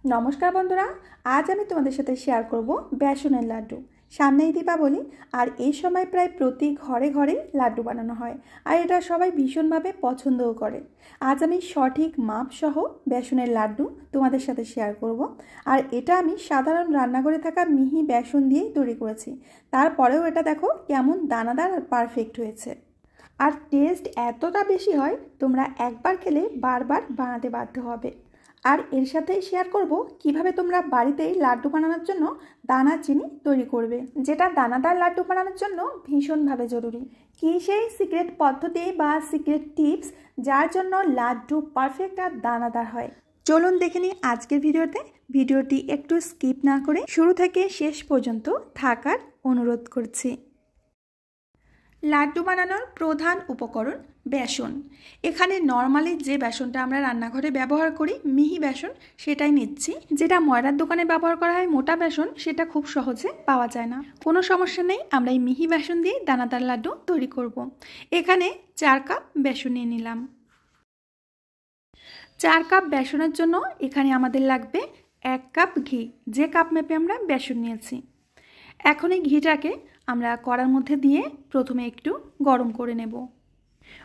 নমস্কার বন্ধুরা, আজ আমি তোমাদের সাথে শেয়ার করব বেসনের লাড্ডু। সামনেই দীপাবলি, আর এই সময় প্রায় প্রতি ঘরে ঘরে লাড্ডু বানানো হয়, আর এটা সবাই ভীষণভাবে পছন্দও করে। আজ আমি সঠিক মাপ সহ বেসনের লাড্ডু তোমাদের সাথে শেয়ার করব। আর এটা আমি সাধারণ রান্নাঘরে থাকা মিহি বেসন দিয়েই তৈরি করেছি। তারপরেও এটা দেখো কেমন দানাদার আর পারফেক্ট হয়েছে। আর টেস্ট এতটা বেশি হয়, তোমরা একবার খেলে বারবার বানাতে বাধ্য হবে। আর এর সাথেই শেয়ার করব কিভাবে তোমরা বাড়িতেই লাড্ডু বানানোর জন্য দানা চিনি তৈরি করবে, যেটা দানাদার লাড্ডু বানানোর জন্য ভীষণভাবে জরুরি। কী সেই সিক্রেট পদ্ধতি বা সিক্রেট টিপস যার জন্য লাড্ডু পারফেক্ট আর দানাদার হয়, চলুন দেখে নিই আজকের ভিডিওতে। ভিডিওটি একটু স্কিপ না করে শুরু থেকে শেষ পর্যন্ত থাকার অনুরোধ করছি। লাড্ডু বানানোর প্রধান উপকরণ বেসন। এখানে নর্মালি যে বেসনটা আমরা রান্নাঘরে ব্যবহার করি মিহি বেসন, সেটাই নিচ্ছি। যেটা ময়দার দোকানে ব্যবহার করা হয় মোটা বেসন, সেটা খুব সহজে পাওয়া যায় না। কোনো সমস্যা নেই, আমরা এই মিহি বেসন দিয়ে দানাদার লাড্ডু তৈরি করব। এখানে 4 কাপ বেসন নিয়ে নিলাম। 4 কাপ বেসনের জন্য এখানে আমাদের লাগবে 1 কাপ ঘি, যে কাপ মেপে আমরা বেসন নিয়েছি। এখন এই ঘিটাকে আমরা কড়ার মধ্যে দিয়ে প্রথমে একটু গরম করে নেব।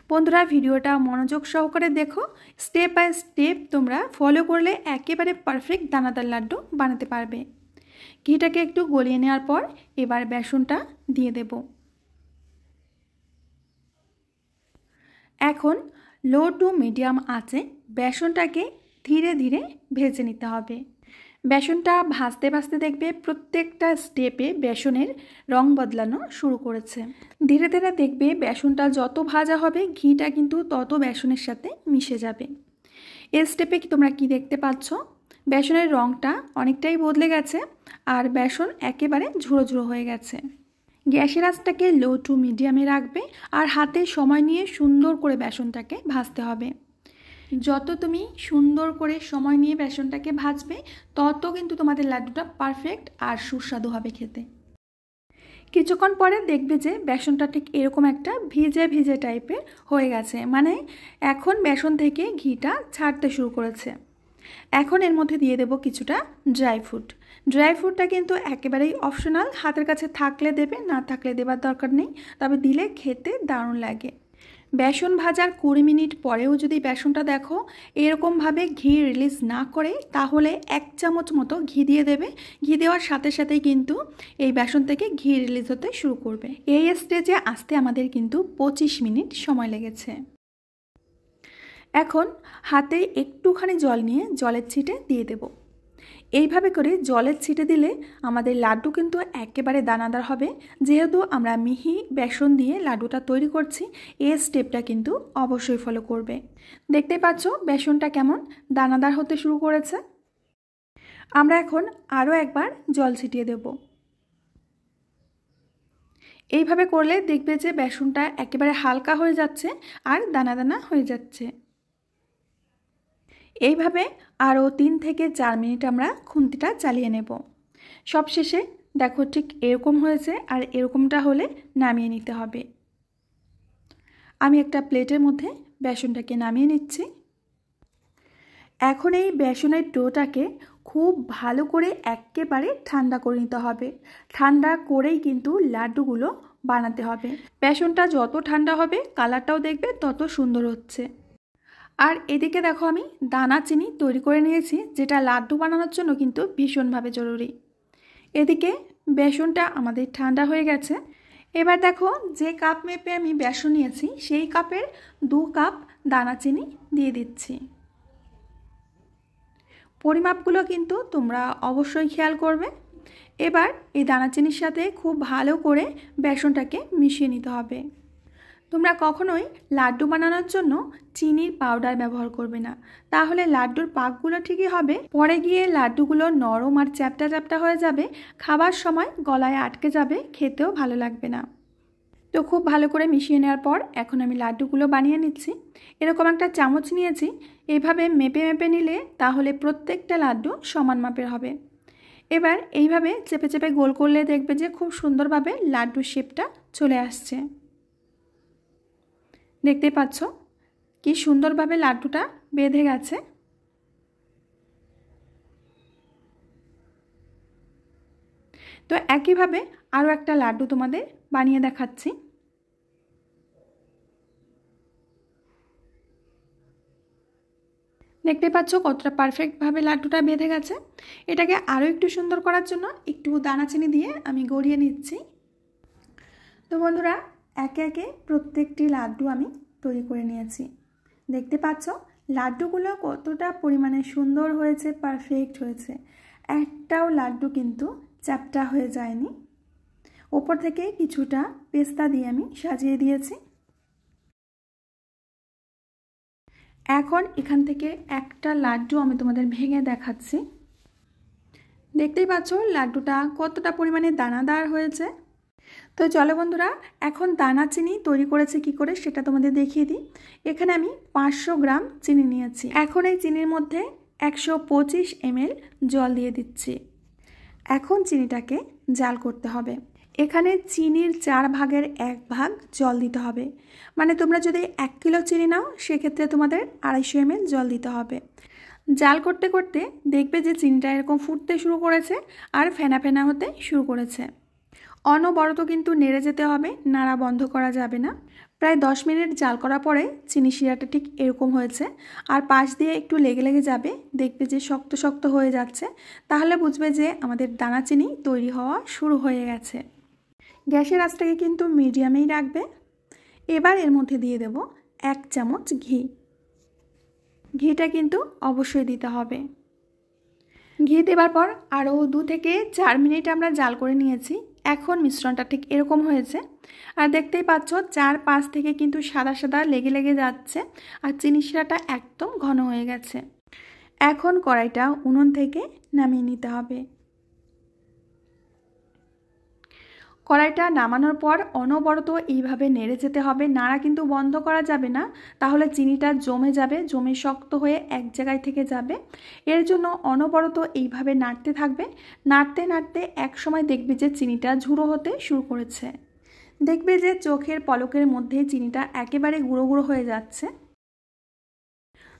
বন্ধুরা, ভিডিওটা মনোযোগ সহকারে দেখো, স্টেপ বাই স্টেপ তোমরা ফলো করলে একেবারে পারফেক্ট দানাদার লাড্ডু বানাতে পারবে। ঘিটাকে একটু গলিয়ে নেওয়ার পর এবার বেসনটা দিয়ে দেব। এখন লো টু মিডিয়াম আঁচে বেসনটাকে ধীরে ধীরে ভেজে নিতে হবে। বেসনটা ভাজতে ভাজতে দেখবে প্রত্যেকটা স্টেপে বেসনের রং বদলানো শুরু করেছে। ধীরে ধীরে দেখবে বেসনটা যত ভাজা হবে ঘিটা কিন্তু তত বেসনের সাথে মিশে যাবে। এই স্টেপে তোমরা কি দেখতে পাচ্ছ, বেসনের রংটা অনেকটাই বদলে গেছে আর বেসন একেবারে ঝুড়ো ঝুড়ো হয়ে গেছে। গ্যাসের আঁচটাকে লো টু মিডিয়ামে রাখবে আর হাতে সময় নিয়ে সুন্দর করে বেসনটাকে ভাজতে হবে। যত তুমি সুন্দর করে সময় নিয়ে বেসনটাকে ভাজবে তত কিন্তু তোমাদের লাড্ডুটা পারফেক্ট আর সুস্বাদু হবে খেতে। কিছুক্ষণ পরে দেখবে যে বেসনটা ঠিক এরকম একটা ভিজে ভিজে টাইপের হয়ে গেছে, মানে এখন বেসন থেকে ঘিটা ছাড়তে শুরু করেছে। এখন এর মধ্যে দিয়ে দেব কিছুটা ড্রাই ফ্রুট। ড্রাই ফ্রুটটা কিন্তু একেবারেই অপশনাল, হাতের কাছে থাকলে দেবে, না থাকলে দেবার দরকার নেই, তবে দিলে খেতে দারুণ লাগে। বেসন ভাজার 20 মিনিট পরেও যদি বেসনটা দেখো এরকমভাবে ঘি রিলিজ না করে, তাহলে 1 চামচ মতো ঘি দিয়ে দেবে। ঘি দেওয়ার সাথে সাথেই কিন্তু এই বেসন থেকে ঘি রিলিজ হতে শুরু করবে। এই স্টেজে আসতে আমাদের কিন্তু 25 মিনিট সময় লেগেছে। এখন হাতে একটুখানি জল নিয়ে জলের ছিটে দিয়ে দেব। এইভাবে করে জলের ছিটে দিলে আমাদের লাড্ডু কিন্তু একেবারে দানাদার হবে। যেহেতু আমরা মিহি বেসন দিয়ে লাড্ডুটা তৈরি করছি, এই স্টেপটা কিন্তু অবশ্যই ফলো করবে। দেখতে পাচ্ছ বেসনটা কেমন দানাদার হতে শুরু করেছে। আমরা এখন আরও একবার জল ছিটিয়ে দেব। এইভাবে করলে দেখবে যে বেসনটা একেবারে হালকা হয়ে যাচ্ছে আর দানা দানা হয়ে যাচ্ছে। এইভাবে আরও 3 থেকে 4 মিনিট আমরা খুন্তিটা চালিয়ে নেব। সবশেষে দেখো ঠিক এরকম হয়েছে, আর এরকমটা হলে নামিয়ে নিতে হবে। আমি একটা প্লেটের মধ্যে বেসনটাকে নামিয়ে নিচ্ছি। এখন এই বেসনের ডোটাকে খুব ভালো করে একেবারে ঠান্ডা করে নিতে হবে। ঠান্ডা করেই কিন্তু লাড্ডুগুলো বানাতে হবে। বেসনটা যত ঠান্ডা হবে কালারটাও দেখবে তত সুন্দর হচ্ছে। আর এদিকে দেখো আমি দানা চিনি তৈরি করে নিয়েছি, যেটা লাড্ডু বানানোর জন্য কিন্তু ভীষণভাবে জরুরি। এদিকে বেসনটা আমাদের ঠান্ডা হয়ে গেছে। এবার দেখো যে কাপ মেপে আমি বেসন নিয়েছি সেই কাপের 2 কাপ দানা চিনি দিয়ে দিচ্ছি। পরিমাপগুলো কিন্তু তোমরা অবশ্যই খেয়াল করবে। এবার এই দানা চিনির সাথে খুব ভালো করে বেসনটাকে মিশিয়ে নিতে হবে। তোমরা কখনোই লাড্ডু বানানোর জন্য চিনির পাউডার ব্যবহার করবে না, তাহলে লাড্ডুর পাকগুলো ঠিকই হবে, পরে গিয়ে লাড্ডুগুলো নরম আর চ্যাপটা চ্যাপটা হয়ে যাবে, খাবার সময় গলায় আটকে যাবে, খেতেও ভালো লাগবে না। তো খুব ভালো করে মিশিয়ে নেওয়ার পর এখন আমি লাড্ডুগুলো বানিয়ে নিচ্ছি। এরকম একটা চামচ নিয়েছি, এইভাবে মেপে মেপে নিলে তাহলে প্রত্যেকটা লাড্ডু সমান মাপের হবে। এবার এইভাবে চেপে চেপে গোল করলে দেখবে যে খুব সুন্দরভাবে লাড্ডুর শেপটা চলে আসছে। দেখতে পাচ্ছ কি সুন্দরভাবে লাড্ডুটা বেঁধে গেছে। তো একইভাবে আরও একটা লাড্ডু তোমাদের বানিয়ে দেখাচ্ছি। দেখতে পাচ্ছ কতটা পারফেক্টভাবে লাড্ডুটা বেঁধে গেছে। এটাকে আরও একটু সুন্দর করার জন্য একটু দানা চিনি দিয়ে আমি গড়িয়ে নিচ্ছি। তো বন্ধুরা, একে একে প্রত্যেকটি লাড্ডু আমি তৈরি করে নিয়েছি। দেখতে পাচ্ছ লাড্ডুগুলো কতটা পরিমাণে সুন্দর হয়েছে, পারফেক্ট হয়েছে। একটাও লাড্ডু কিন্তু চ্যাপ্টা হয়ে যায়নি। ওপর থেকে কিছুটা পেস্তা দিয়ে আমি সাজিয়ে দিয়েছি। এখন এখান থেকে একটা লাড্ডু আমি তোমাদের ভেঙে দেখাচ্ছি। দেখতেই পাচ্ছ লাড্ডুটা কতটা পরিমাণে দানাদার হয়েছে। তো চলো বন্ধুরা, এখন দানা চিনি তৈরি করেছি কি করে সেটা তোমাদের দেখিয়ে দিই। এখানে আমি 500 গ্রাম চিনি নিয়েছি। এখন এই চিনির মধ্যে 125 ml জল দিয়ে দিচ্ছি। এখন চিনিটাকে জাল করতে হবে। এখানে চিনির 4 ভাগের 1 ভাগ জল দিতে হবে। মানে তোমরা যদি 1 কিলো চিনি নাও সেক্ষেত্রে তোমাদের 250 ml জল দিতে হবে। জাল করতে করতে দেখবে যে চিনিটা এরকম ফুটতে শুরু করেছে আর ফেনা ফেনা হতে শুরু করেছে। অনবরত কিন্তু নেড়ে যেতে হবে, নাড়া বন্ধ করা যাবে না। প্রায় 10 মিনিট জাল করার পরে চিনি শিরাটা ঠিক এরকম হয়েছে। আর পাশ দিয়ে একটু লেগে লেগে যাবে, দেখবে যে শক্ত শক্ত হয়ে যাচ্ছে, তাহলে বুঝবে যে আমাদের দানা চিনি তৈরি হওয়া শুরু হয়ে গেছে। গ্যাসের আঁচটাকে কিন্তু মিডিয়ামেই রাখবে। এবার এর মধ্যে দিয়ে দেব 1 চামচ ঘি। ঘিটা কিন্তু অবশ্যই দিতে হবে। ঘি দেওয়ার পর আরও 2 থেকে 4 মিনিট আমরা জাল করে নিয়েছি। এখন মিশ্রণটা ঠিক এরকম হয়েছে। আর দেখতেই পাচ্ছ 4-5 থেকে কিন্তু সাদা সাদা লেগে লেগে যাচ্ছে আর চিনি শিরাটা একদম ঘন হয়ে গেছে। এখন কড়াইটা উনুন থেকে নামিয়ে নিতে হবে। কড়াইটা নামানোর পর অনবরত এইভাবে নেড়ে যেতে হবে, নাড়া কিন্তু বন্ধ করা যাবে না, তাহলে চিনিটা জমে যাবে, জমে শক্ত হয়ে এক জায়গায় থেকে যাবে। এর জন্য অনবরত এইভাবে নাড়তে থাকবে। নাড়তে নাড়তে এক সময় দেখবে যে চিনিটা ঝুড়ো হতে শুরু করেছে। দেখবে যে চোখের পলকের মধ্যে চিনিটা একেবারে গুঁড়ো গুঁড়ো হয়ে যাচ্ছে।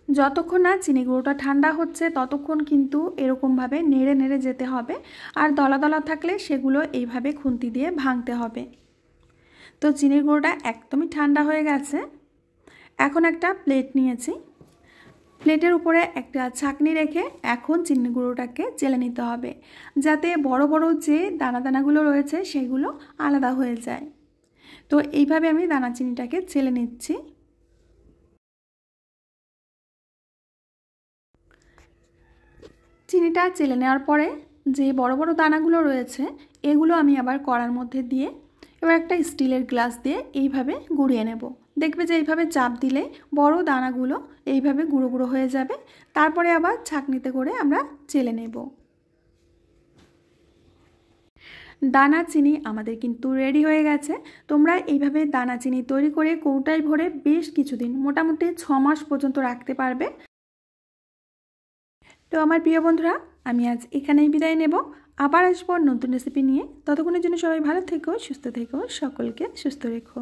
যতক্ষণ না চিনি গুঁড়োটা ঠান্ডা হচ্ছে ততক্ষণ কিন্তু এরকমভাবে নেড়ে নেড়ে যেতে হবে। আর দলা দলা থাকলে সেগুলো এইভাবে খুন্তি দিয়ে ভাঙতে হবে। তো চিনির গুঁড়োটা একদমই ঠান্ডা হয়ে গেছে। এখন একটা প্লেট নিয়েছি। প্লেটের উপরে একটা ছাঁকনি রেখে এখন চিনি গুঁড়োটাকে চেলে নিতে হবে, যাতে বড় বড় যে দানা দানাগুলো রয়েছে সেগুলো আলাদা হয়ে যায়। তো এইভাবে আমি দানা চিনিটাকে চেলে নিচ্ছি। চিনিটা চেলে নেওয়ার পরে যে বড় বড় দানাগুলো রয়েছে এগুলো আমি আবার কড়ার মধ্যে দিয়ে এবার একটা স্টিলের গ্লাস দিয়ে এইভাবে গুঁড়িয়ে নেব। দেখবে যে এইভাবে চাপ দিলে বড় দানাগুলো এইভাবে গুঁড়ো গুঁড়ো হয়ে যাবে। তারপরে আবার ছাঁকনিতে করে আমরা চেলে নেব। দানা চিনি আমাদের কিন্তু রেডি হয়ে গেছে। তোমরা এইভাবে দানা চিনি তৈরি করে কৌটায় ভরে বেশ কিছুদিন, মোটামুটি 6 মাস পর্যন্ত রাখতে পারবে। তো আমার প্রিয় বন্ধুরা, আমি আজ এখানেই বিদায় নেব। আবার আসবো নতুন রেসিপি নিয়ে। ততক্ষণের জন্য সবাই ভালো থেকো, সুস্থ থেকো, সকলকে সুস্থ রেখো।